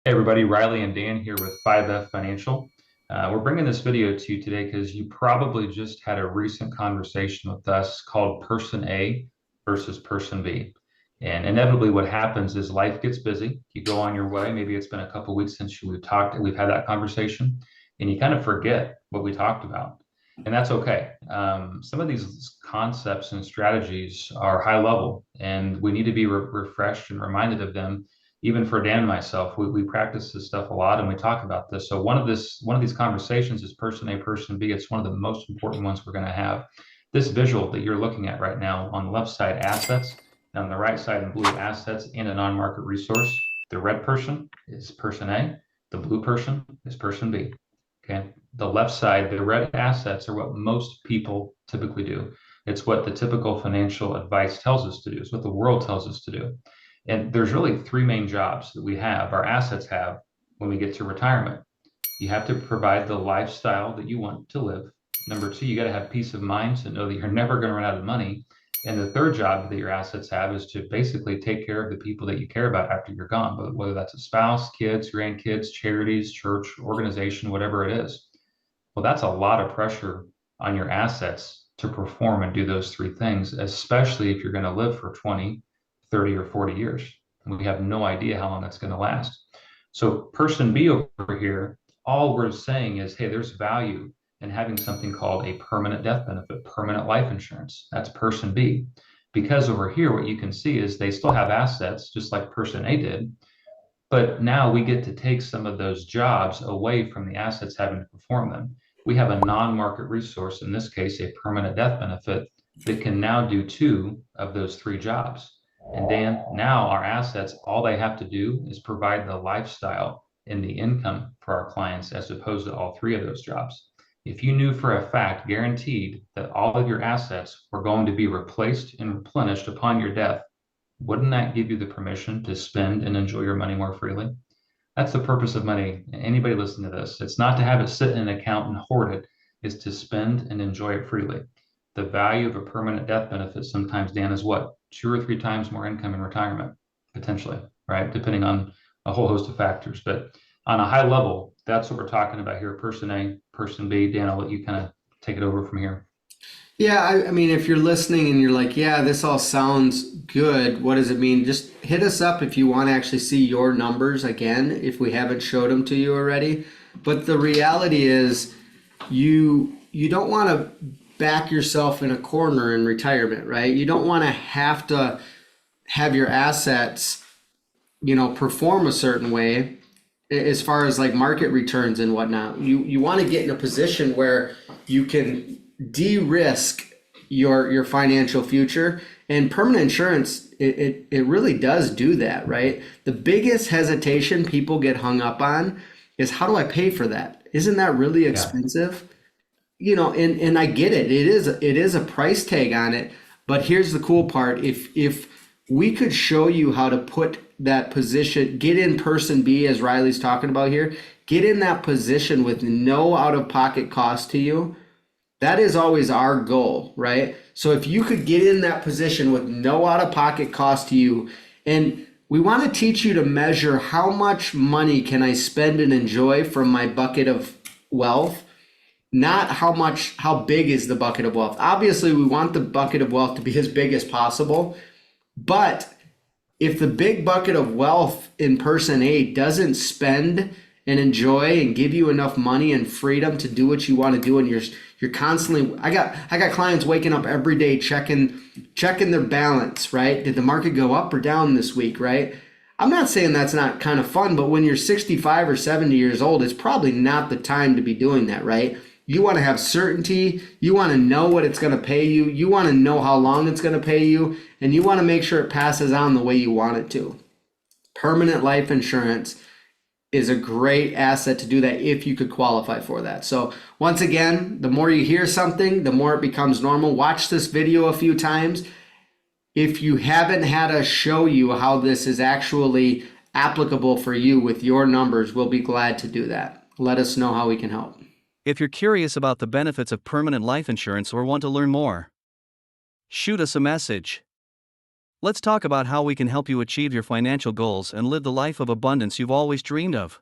Hey everybody, Riley and Dan here with 5F Financial. We're bringing this video to you today because you probably just had a recent conversation with us called Person A versus Person B. And inevitably what happens is life gets busy. You go on your way. Maybe it's been a couple of weeks since we've had that conversation, and you kind of forget what we talked about. And that's okay. Some of these concepts and strategies are high level, and we need to be refreshed and reminded of them. Even for Dan and myself, we practice this stuff a lot and we talk about this. So one of these conversations is person A, person B. It's one of the most important ones we're going to have. This visual that you're looking at right now on the left side, assets, and on the right side in blue, assets and a non-market resource. The red person is person A. The blue person is person B. Okay. The left side, the red assets are what most people typically do. It's what the typical financial advice tells us to do. It's what the world tells us to do. And there's really three main jobs that we have, our assets have when we get to retirement. You have to provide the lifestyle that you want to live. Number two, you got to have peace of mind to know that you're never going to run out of money. And the third job that your assets have is to basically take care of the people that you care about after you're gone, but whether that's a spouse, kids, grandkids, charities, church, organization, whatever it is. Well, that's a lot of pressure on your assets to perform and do those three things, especially if you're going to live for 20, 30, or 40 years. And we have no idea how long that's going to last. So, person B over here, all we're saying is, hey, there's value in having something called a permanent death benefit, permanent life insurance. That's person B. Because over here, what you can see is they still have assets, just like person A did. But now we get to take some of those jobs away from the assets having to perform them. We have a non-market resource, in this case, a permanent death benefit that can now do two of those three jobs. And Dan, now our assets, all they have to do is provide the lifestyle and the income for our clients as opposed to all three of those jobs. If you knew for a fact, guaranteed, that all of your assets were going to be replaced and replenished upon your death, wouldn't that give you the permission to spend and enjoy your money more freely? That's the purpose of money. Anybody listen to this. It's not to have it sit in an account and hoard it, it's to spend and enjoy it freely. The value of a permanent death benefit sometimes, Dan, is what? Two or three times more income in retirement, potentially, right? Depending on a whole host of factors. But on a high level, that's what we're talking about here. Person A, person B. Dan, I'll let you kind of take it over from here. Yeah, I mean, if you're listening and you're like, yeah, this all sounds good, what does it mean? Just hit us up if you want to actually see your numbers again, if we haven't showed them to you already. But the reality is, you don't want to back yourself in a corner in retirement, right? You don't want to have your assets, perform a certain way as far as like market returns and whatnot. You want to get in a position where you can de-risk your financial future, and permanent insurance it really does do that, right? The biggest hesitation people get hung up on is, how do I pay for that? Isn't that really Yeah. expensive? And I get it. It is a price tag on it, but here's the cool part. If we could show you how to put that position, get in person B, as Riley's talking about here, get in that position with no out of pocket cost to you. That is always our goal, right? So if you could get in that position with no out of pocket cost to you, and we want to teach you to measure how much money can I spend and enjoy from my bucket of wealth, not how big is the bucket of wealth. Obviously, we want the bucket of wealth to be as big as possible, but if the big bucket of wealth in person A doesn't spend and enjoy and give you enough money and freedom to do what you want to do, and you're constantly, I got clients waking up every day checking their balance, right? Did the market go up or down this week, right? I'm not saying that's not kind of fun, but when you're 65 or 70 years old, it's probably not the time to be doing that, right? You want to have certainty. You want to know what it's going to pay you. You want to know how long it's going to pay you. And you want to make sure it passes on the way you want it to. Permanent life insurance is a great asset to do that if you could qualify for that. So once again, the more you hear something, the more it becomes normal. Watch this video a few times. If you haven't had us show you how this is actually applicable for you with your numbers, we'll be glad to do that. Let us know how we can help. If you're curious about the benefits of permanent life insurance or want to learn more, shoot us a message. Let's talk about how we can help you achieve your financial goals and live the life of abundance you've always dreamed of.